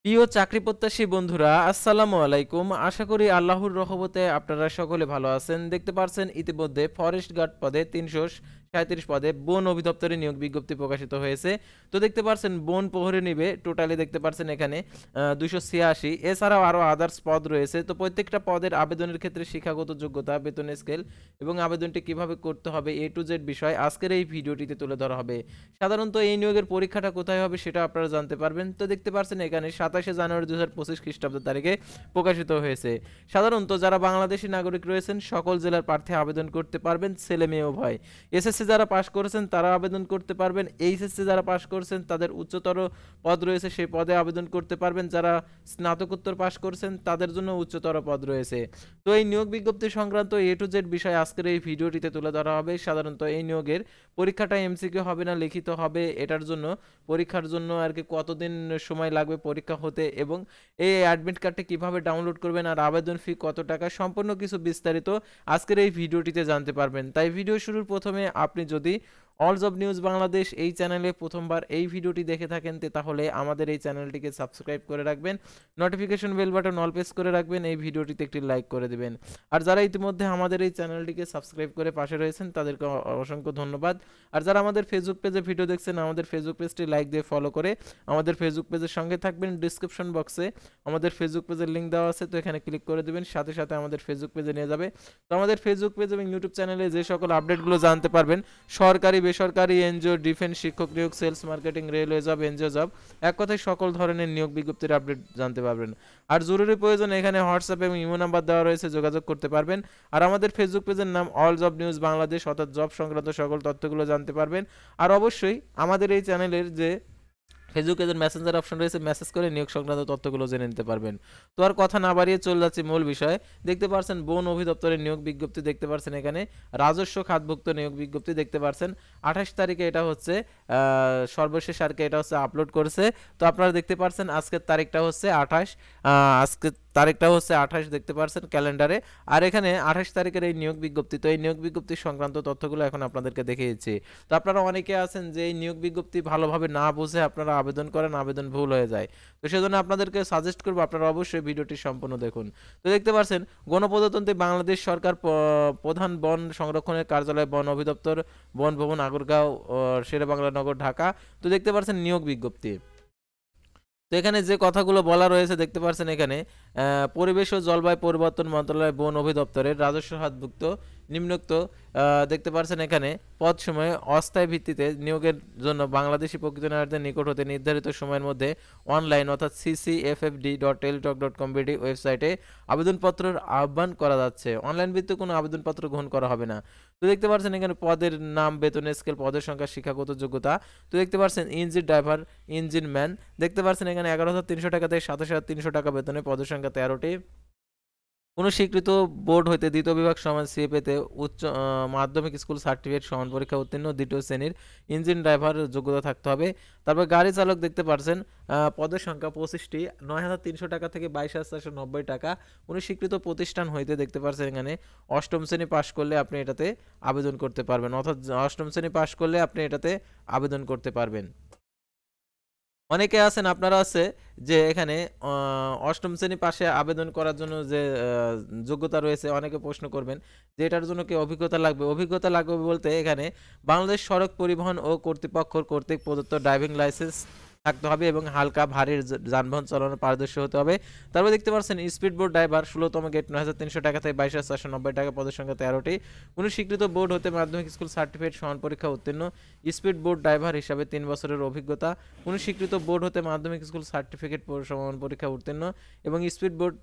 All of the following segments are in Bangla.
প্রিয় চাকরি প্রত্যাশী বন্ধুরা, আসসালামু আলাইকুম। আশা করি আল্লাহর রহমতে আপনারা সকলে ভালো আছেন। দেখতে পারছেন ইতিমধ্যে ফরেস্ট গার্ড পদে ৩৩৭ পদে বন অধিদপ্তরে নিয়োগ বিজ্ঞপ্তি প্রকাশিত হয়েছে। তো দেখতে পারছেন বন প্রহরী নিবে টোটালি দেখতে পারছেন এখানে ২৮৬। এছাড়াও আরও আদার্স পদ রয়েছে। তো প্রত্যেকটা পদের আবেদনের ক্ষেত্রে শিক্ষাগত যোগ্যতা, বেতন স্কেল এবং আবেদনটি কিভাবে করতে হবে এ টু জেড বিষয় আজকের এই ভিডিওটিতে তুলে ধরা হবে। সাধারণত এই নিয়োগের পরীক্ষাটা কোথায় হবে সেটা আপনারা জানতে পারবেন। তো দেখতে পারছেন এখানে ২৭শে জানুয়ারি ২০২৫ খ্রিস্টাব্দ তারিখে প্রকাশিত হয়েছে। সাধারণত যারা বাংলাদেশি নাগরিক রয়েছেন সকল জেলার প্রার্থী আবেদন করতে পারবেন, ছেলে মেয়ে উভয়। এসএসসি যারা পাশ করেছেন তারা আবেদন করতে পারবেন। এইচএসসি যারা পাশ করেছেন তাদের উচ্চতর পদ রয়েছে, সেই পদে আবেদন করতে পারবেন। যারা স্নাতকোত্তর পাশ করেছেন তাদের জন্য উচ্চতর পদ রয়েছে। তো এই নিয়োগ বিজ্ঞপ্তি সংক্রান্ত এ টু জেড বিষয় আজকের এই ভিডিওটিতে তুলে ধরা হবে। সাধারণত এই নিয়োগের পরীক্ষাটা এমসিকিউ হবে না, লিখিত হবে। এটার জন্য পরীক্ষার জন্য আর কি কতদিন সময় লাগবে পরীক্ষা হতে এবং এই অ্যাডমিট কার্ডটি কিভাবে ডাউনলোড করবেন আর আবেদন ফি কত টাকা, সম্পূর্ণ কিছু বিস্তারিত আজকের এই ভিডিওটিতে জানতে পারবেন। তাই ভিডিও শুরুর প্রথমে আপনি যদি অল জব নিউজ বাংলাদেশ এই চ্যানেলে প্রথমবার এই ভিডিওটি দেখে থাকেন তাহলে আমাদের এই চ্যানেলটিকে সাবস্ক্রাইব করে রাখবেন, notification bell button all press করে রাখবেন, এই ভিডিওটিতে একটি লাইক করে দিবেন। আর যারা ইতিমধ্যে আমাদের এই চ্যানেলটিকে সাবস্ক্রাইব করে পাশে রয়েছেন তাদেরকে অসংখ্য ধন্যবাদ। আর যারা আমাদের ফেসবুক পেজে ভিডিও দেখছেন আমাদের ফেসবুক পেজটি লাইক দিয়ে ফলো করে আমাদের ফেসবুক পেজের সঙ্গে থাকবেন। ডিসক্রিপশন বক্সে আমাদের ফেসবুক পেজের লিঙ্ক দেওয়া আছে, তো এখানে ক্লিক করে দেবেন, সাথে সাথে আমাদের ফেসবুক পেজে নিয়ে যাবে। তো আমাদের ফেসবুক পেজ এবং ইউটিউব চ্যানেলে যে সকল আপডেটগুলো জানতে পারবেন, সরকারি বেসরকারি এনজিও, ডিফেন্স, শিক্ষক নিয়োগ, sales, marketing, railway job, NGO job, এক কথায় সকল ধরনের নিয়োগ বিজ্ঞপ্তির আপডেট জানতে পারবেন। আর জরুরি প্রয়োজন এখানে হোয়াটসঅ্যাপ এবং ইমো নাম্বার দেওয়া রয়েছে, যোগাযোগ করতে পারবেন। আর আমাদের ফেসবুক পেজের নাম অল জব নিউজ বাংলাদেশ, অর্থাৎ জব সংক্রান্ত সকল তথ্যগুলো জানতে পারবেন। আর অবশ্যই আমাদের এই চ্যানেলের যে ফেসবুক পেজের মেসেঞ্জার অপশন রয়েছে, মেসেজ করে নিয়োগ সংক্রান্ত তথ্যগুলো জেনে নিতে পারবেন। তো আর কথা না বাড়িয়ে চলে যাচ্ছি মূল বিষয়ে। দেখতে পাচ্ছেন বন অধিদপ্তরের নিয়োগ বিজ্ঞপ্তি, দেখতে পাচ্ছেন এখানে রাজস্ব খাতভুক্ত নিয়োগ বিজ্ঞপ্তি দেখতে পাচ্ছেন 28 তারিখে এটা হচ্ছে সর্বশেষ আর কি এটা হচ্ছে আপলোড করেছে। তো আপনারা দেখতে পাচ্ছেন আজকের তারিখটা হচ্ছে 28, আজকের তারিখটা হচ্ছে 28 দেখতে পাচ্ছেন ক্যালেন্ডারে। আর এখানে 28 তারিখের এই নিয়োগ বিজ্ঞপ্তি, তো এই নিয়োগ বিজ্ঞপ্তি সংক্রান্ত তথ্যগুলো এখন আপনাদেরকে দেখিয়েছি। তো আপনারা অনেকে আছেন যে এই নিয়োগ বিজ্ঞপ্তি ভালোভাবে না বুঝে আপনারা আবেদন করেন, আবেদন ভুল হয়ে যায়। তো সেজন্য আপনাদেরকে সাজেস্ট করবো আপনারা অবশ্যই ভিডিওটি সম্পূর্ণ দেখুন। তো দেখতে পাচ্ছেন গণপ্রজাতন্ত্রী বাংলাদেশ সরকার প্রধান বন সংরক্ষণের কার্যালয়, বন অধিদপ্তর, বন ভবন, আগারগাঁও, শেরেবাংলা নগর, ঢাকা। তো দেখতে পাচ্ছেন নিয়োগ বিজ্ঞপ্তি। তো এখানে যে কথাগুলো বলা রয়েছে দেখতে পাচ্ছেন এখানে পরিবেশ ও জলবায়ু পরিবর্তন মন্ত্রণালয়, বন অধিদপ্তরের রাজস্ব খাতভুক্ত নিম্নোক্ত দেখতে পাচ্ছেন এখানে পদ সময়ে অস্থায়ী ভিত্তিতে নিয়োগের জন্য বাংলাদেশি প্রকৃত নাগরিকদের নিকট হতে নির্ধারিত সময়ের মধ্যে অনলাইন অর্থাৎ ccffd.tel.com.bd ওয়েবসাইটে আবেদনপত্রের আহ্বান করা যাচ্ছে। অনলাইন ভিত্তিতে কোনো আবেদনপত্র গ্রহণ করা হবে না। তো দেখতে পাচ্ছেন এখানে পদের নাম, বেতন স্কেল, পদের সংখ্যা, শিক্ষাগত যোগ্যতা। তো দেখতে পাচ্ছেন ইঞ্জিন ড্রাইভার, ইঞ্জিন ম্যান দেখতে পাচ্ছেন এখানে 11,300 টাকা থেকে 27,300 টাকা বেতনে, পদের সংখ্যা 13টি। কোনো স্বীকৃত বোর্ড হইতে দ্বিতীয় বিভাগ সমান সিএ পেতে উচ্চ মাধ্যমিক স্কুল সার্টিফিকেট সমান পরীক্ষা উত্তীর্ণ দ্বিতীয় শ্রেণীর ইঞ্জিন ড্রাইভার যোগ্যতা থাকতে হবে। তারপর গাড়ি চালক দেখতে পাচ্ছেন পদের সংখ্যা 25টি, 9,300 টাকা থেকে 22,490 টাকা। কোনো স্বীকৃত প্রতিষ্ঠান হইতে দেখতে পাচ্ছেন এখানে অষ্টম শ্রেণী পাশ করলে আপনি এটাতে আবেদন করতে পারবেন, অর্থাৎ অষ্টম শ্রেণী পাশ করলে আপনি এটাতে আবেদন করতে পারবেন। অনেকে আছেন আপনারা আছে যে এখানে অষ্টম শ্রেণী পাশে আবেদন করার জন্য যে যোগ্যতা রয়েছে, অনেকে প্রশ্ন করবেন যে এটার জন্য কি অভিজ্ঞতা লাগবে। অভিজ্ঞতা লাগবে বলতে এখানে বাংলাদেশ সড়ক পরিবহন ও কর্তৃপক্ষ কর্তৃক প্রদত্ত ড্রাইভিং লাইসেন্স থাকতে হবে এবং হালকা ভারী যানবাহন চালানোর পারদর্শী হতে হবে। তারপর দেখতে পাচ্ছেন স্পিড বোর্ড ড্রাইভার 16তম গেট 9,300 টাকা থেকে 22,490 টাকা, পদের সংখ্যা 13টি। কোনো স্বীকৃত বোর্ড হতে মাধ্যমিক স্কুল সার্টিফিকেট সমান পরীক্ষা উত্তীর্ণ স্পিড বোর্ড ড্রাইভার হিসাবে 3 বছরের অভিজ্ঞতা। কোনো স্বীকৃত বোর্ড হতে মাধ্যমিক স্কুল সার্টিফিকেট সমান পরীক্ষা উত্তীর্ণ এবং স্পিড বোর্ড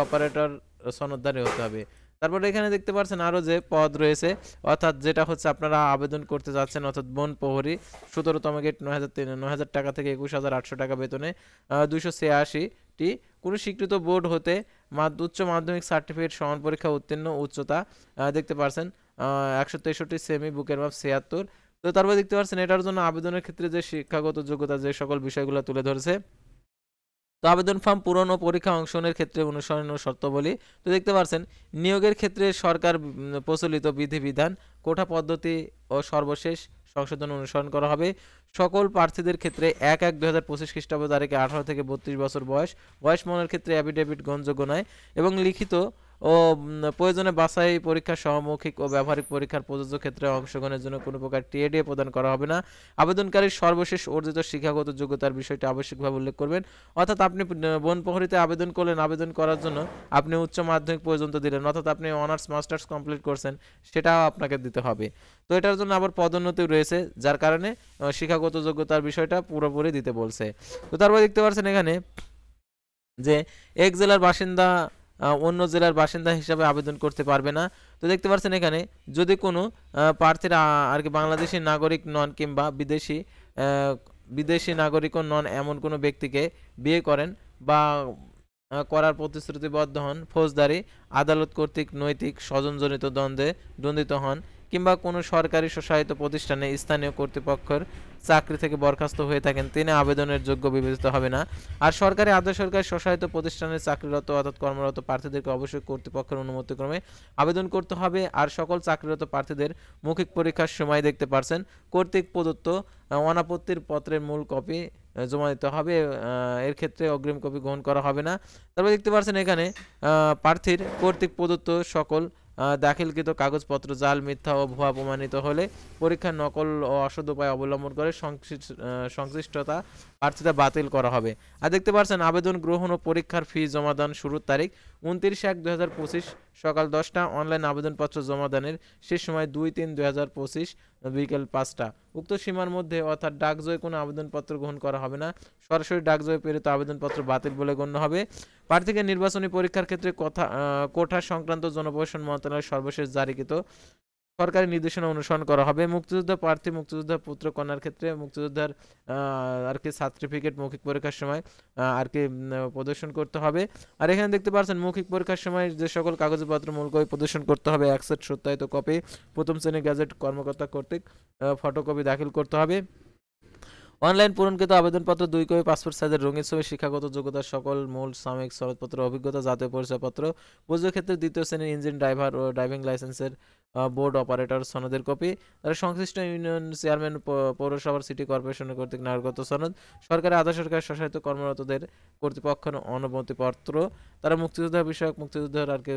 অপারেটর সনদধারী হতে হবে। তারপরে এখানে দেখতে পাচ্ছেন আরও যে পদ রয়েছে, অর্থাৎ যেটা হচ্ছে আপনারা আবেদন করতে যাচ্ছেন, অর্থাৎ বন প্রহরী 17তম গেট 9,000 টাকা থেকে 21,800 টাকা বেতনে, 286টি। কোনো স্বীকৃত বোর্ড হতে উচ্চ মাধ্যমিক সার্টিফিকেট সমান পরীক্ষা উত্তীর্ণ উচ্চতা দেখতে পাচ্ছেন 163 সেমি, বুকের মাপ 76। তো তারপর দেখতে পাচ্ছেন এটার জন্য আবেদনের ক্ষেত্রে যে শিক্ষাগত যোগ্যতা যে সকল বিষয়গুলো তুলে ধরেছে। তো আবেদন ফর্ম পূরণ ও পরীক্ষা অংশগ্রহণের ক্ষেত্রে অনুসরণীয় শর্তাবলী। তো দেখতে পাচ্ছেন নিয়োগের ক্ষেত্রে সরকার প্রচলিত বিধিবিধান, কোটা পদ্ধতি ও সর্বশেষ সংশোধন অনুসরণ করা হবে। সকল প্রার্থীদের ক্ষেত্রে 1/1/2025 খ্রিস্টাব্দ তারিখে 18 থেকে 32 বছর বয়স মনের ক্ষেত্রে অ্যাফিডেভিট গ্রহণযোগ্য নয় এবং লিখিত ও প্রয়োজনে বাছাই পরীক্ষা সহ মৌখিক ও ব্যবহারিক পরীক্ষার প্রযোজ্য ক্ষেত্রে অংশগ্রহণের জন্য কোনো প্রকার টিএডিএ প্রদান করা হবে না। আবেদনকারীর সর্বশেষ অর্জিত শিক্ষাগত যোগ্যতার বিষয়টি আবশ্যিকভাবে উল্লেখ করবেন। অর্থাৎ আপনি বনপ্রহরীতে আবেদন করলেন, আবেদন করার জন্য আপনি উচ্চ মাধ্যমিক পর্যন্ত দিলেন, অর্থাৎ আপনি অনার্স মাস্টার্স কমপ্লিট করছেন, সেটাও আপনাকে দিতে হবে। তো এটার জন্য আবার পদোন্নতি রয়েছে, যার কারণে শিক্ষাগত যোগ্যতার বিষয়টা পুরোপুরি দিতে বলছে। তো তারপর দেখতে পাচ্ছেন এখানে যে এক জেলার বাসিন্দা অন্য জেলার বাসিন্দা হিসাবে আবেদন করতে পারবে না। তো দেখতে পাচ্ছেন এখানে যদি কোনো প্রার্থীরা আর কি বাংলাদেশি নাগরিক নন কিংবা বিদেশি নাগরিকও নন এমন কোনো ব্যক্তিকে বিয়ে করেন বা করার প্রতিশ্রুতিবদ্ধ হন, ফৌজদারি আদালত কর্তৃক নৈতিক স্বজনজনিত দ্বন্দ্বে দণ্ডিত হন কিংবা কোনো সরকারি স্বশাসিত প্রতিষ্ঠানে স্থানীয় কর্তৃপক্ষের চাকরি থেকে বরখাস্ত হয়ে থাকেন, তিনি আবেদনের যোগ্য বিবেচিত হবে না। আর সরকারি আধা সরকারি স্বশাসিত প্রতিষ্ঠানে চাকরিরত অর্থাৎ কর্মরত প্রার্থীদেরকে অবশ্যই কর্তৃপক্ষের অনুমতিক্রমে আবেদন করতে হবে। আর সকল চাকরিরত প্রার্থীদের মৌখিক পরীক্ষার সময় দেখতে পারছেন কর্তৃক প্রদত্ত অনাপত্তির পত্রের মূল কপি জমা দিতে হবে, এর ক্ষেত্রে অগ্রিম কপি গ্রহণ করা হবে না। তারপর দেখতে পাচ্ছেন এখানে প্রার্থীর কর্তৃক প্রদত্ত সকল দাখিলকৃত কাগজপত্র জাল, মিথ্যা ও ভুয়া প্রমাণিত হলে পরীক্ষার নকল ও অসৎ উপায় অবলম্বন করে সংশ্লিষ্টতা প্রার্থীতা বাতিল করা হবে। আর দেখতে পাচ্ছেন আবেদন গ্রহণ ও পরীক্ষার ফি জমাদান শুরুর তারিখ 29/1/2025 সকাল 10টা। অনলাইন আবেদনপত্র জমাদানের শেষ সময় 2/3/2025 বিকেল 5টা। উক্ত সীমার মধ্যে অর্থাৎ ডাকযোগে কোনো আবেদনপত্র গ্রহণ করা হবে না। সরাসরি ডাকযোগে প্রেরিত আবেদনপত্র বাতিল বলে গণ্য হবে। প্রার্থীকে নির্বাচনী পরীক্ষার ক্ষেত্রে কোঠা সংক্রান্ত জনপ্রশাসন মন্ত্রণালয়ের সর্বশেষ জারিকৃত সরকারি নির্দেশনা অনুসরণ করা হবে। মুক্তিযোদ্ধা প্রার্থী মুক্তিযোদ্ধার পুত্র কন্যার ক্ষেত্রে মুক্তিযোদ্ধার আর কি সার্টিফিকেট মৌখিক পরীক্ষার সময় আর কি প্রদর্শন করতে হবে। আর এখানে দেখতে পাচ্ছেন মৌখিক পরীক্ষার সময় যে সকল কাগজপত্র মূল কপি প্রদর্শন করতে হবে, এক সেট সত্যায়িত কপি প্রথম শ্রেণী গ্যাজেট কর্মকর্তা কর্তৃক ফটোকপি দাখিল করতে হবে। অনলাইন পূরণকৃত আবেদনপত্র 2 কপি পাসপোর্ট সাইজের রঙিন ছবি, শিক্ষাগত যোগ্যতার সকল মূল সাময়িক সনদপত্র, অভিজ্ঞতা, জাতীয় পরিচয়পত্র, প্রযোজ্য ক্ষেত্রে দ্বিতীয় শ্রেণীর ইঞ্জিন ড্রাইভার ও ড্রাইভিং লাইসেন্সের বোর্ড অপারেটর সনদের কপি, তার সংশ্লিষ্ট ইউনিয়ন চেয়ারম্যান, পৌরসভার, সিটি কর্পোরেশনের কর্তৃক নাগরিকত্ব সনদ, সরকারি আধা সরকারি স্বশাসিত কর্মরতদের কর্তৃপক্ষের অনুমতিপত্র, তারা মুক্তিযোদ্ধা বিষয়ক মুক্তিযুদ্ধের আর কি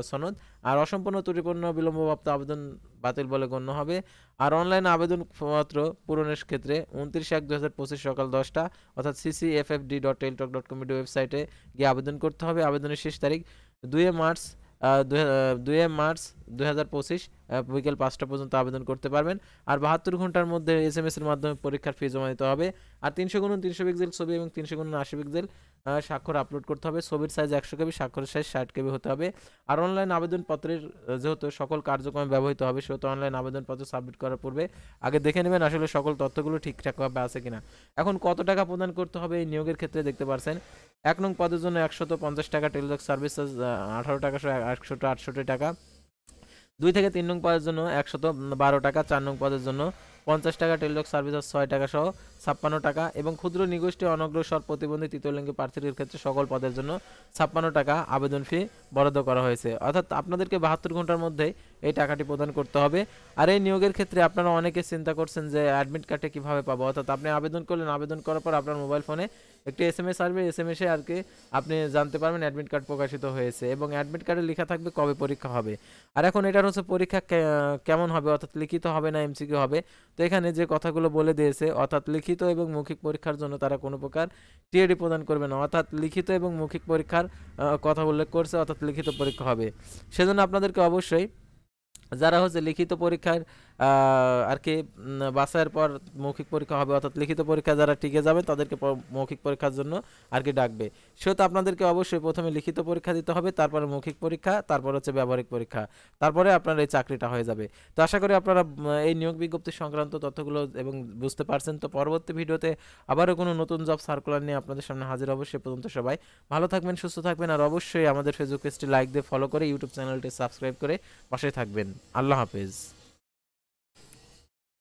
সনদ। আর অসম্পূর্ণ ত্রুটিপূর্ণ বিলম্বপ্রাপ্ত আবেদন বাতিল বলে গণ্য হবে। আর অনলাইন আবেদনপত্র পূরণের ক্ষেত্রে 29/1/2025 সকাল 10টা অর্থাৎ ccffd.teltalk.com ওয়েবসাইটে গিয়ে আবেদন করতে হবে। আবেদনের শেষ তারিখ 2 মার্চ 2025 বিকেল 5টা পর্যন্ত আবেদন করতে পারবেন। আর 72 ঘন্টার মধ্যে SMS এর মাধ্যমে পরীক্ষার ফি জমা দিতে হবে। আর 300x300 পিক্সেল ছবি এবং 300x80 পিক্সেল স্বাক্ষর আপলোড করতে হবে। ছবির সাইজ 100 কেবি, স্বাক্ষরের সাইজ 60 কেবি হতে হবে। আর অনলাইন আবেদনপত্রের যেহেতু সকল কার্যক্রমে ব্যবহৃত হবে, সেহেতু অনলাইন আবেদনপত্র সাবমিট করার পূর্বে আগে দেখে নেবেন আসলে সকল তথ্যগুলো ঠিকঠাকভাবে আছে কিনা। এখন কত টাকা প্রদান করতে হবে এই নিয়োগের ক্ষেত্রে দেখতে পাচ্ছেন 1 নং পদের জন্য 150 টাকা, টেলিটক সার্ভিস 18 টাকা সহ 168 টাকা। 2 থেকে 3 নং পদের জন্য 112 টাকা, 4 নং পদের জন্য 50 টাকা, টেলিটক সার্ভিস 6 টাকা সহ 56 টাকা এবং ক্ষুদ্র নিগোষ্ঠী অনগ্রসর প্রতিবন্ধী তৃতীয়লিঙ্গী প্রার্থীদের ক্ষেত্রে সকল পদের জন্য 56 টাকা আবেদন ফি বরাদ্দ করা হয়েছে। অর্থাৎ আপনাদেরকে 72 ঘন্টার মধ্যে এই টাকাটি প্রদান করতে হবে। আর এই নিয়োগের ক্ষেত্রে আপনারা অনেকে চিন্তা করছেন যে অ্যাডমিট কার্ডে কিভাবে পাবো, অর্থাৎ আপনি আবেদন করলেন, আবেদন করার পর আপনার মোবাইল ফোনে একটি SMS আসবে, SMS-এ আর কি আপনি জানতে পারবেন অ্যাডমিট কার্ড প্রকাশিত হয়েছে এবং অ্যাডমিট কার্ডে লেখা থাকবে কবে পরীক্ষা হবে। আর এখন এটার হচ্ছে পরীক্ষা কেমন হবে, অর্থাৎ লিখিত হবে না MCQ হবে। তো এখানে যে কথাগুলো বলে দিয়েছে, অর্থাৎ লিখিত এবং মৌখিক পরীক্ষার জন্য তারা কোনো প্রকার টিএডি প্রদান করবে না, অর্থাৎ লিখিত এবং মৌখিক পরীক্ষার কথা উল্লেখ করছে, অর্থাৎ লিখিত পরীক্ষা হবে। সেজন্য আপনাদেরকে অবশ্যই যারা হচ্ছে লিখিত পরীক্ষার আর কি বাছাইয়ের পর মৌখিক পরীক্ষা হবে, অর্থাৎ লিখিত পরীক্ষা যারা টিকে যাবে তাদেরকে মৌখিক পরীক্ষার জন্য আর কি ডাকবে। সেহেতু আপনাদেরকে অবশ্যই প্রথমে লিখিত পরীক্ষা দিতে হবে, তারপরে মৌখিক পরীক্ষা, তারপর হচ্ছে ব্যবহারিক পরীক্ষা, তারপরে আপনার এই চাকরিটা হয়ে যাবে। তো আশা করি আপনারা এই নিয়োগ বিজ্ঞপ্তি সংক্রান্ত তথ্যগুলো এবং বুঝতে পারছেন। তো পরবর্তী ভিডিওতে আবারও কোনো নতুন জব সার্কুলার নিয়ে আপনাদের সামনে হাজির হব। সে পর্যন্ত সবাই ভালো থাকবেন, সুস্থ থাকবেন, আর অবশ্যই আমাদের ফেসবুক পেজটি লাইক দিয়ে ফলো করে ইউটিউব চ্যানেলটি সাবস্ক্রাইব করে পাশে থাকবেন। আল্লাহ হাফেজ।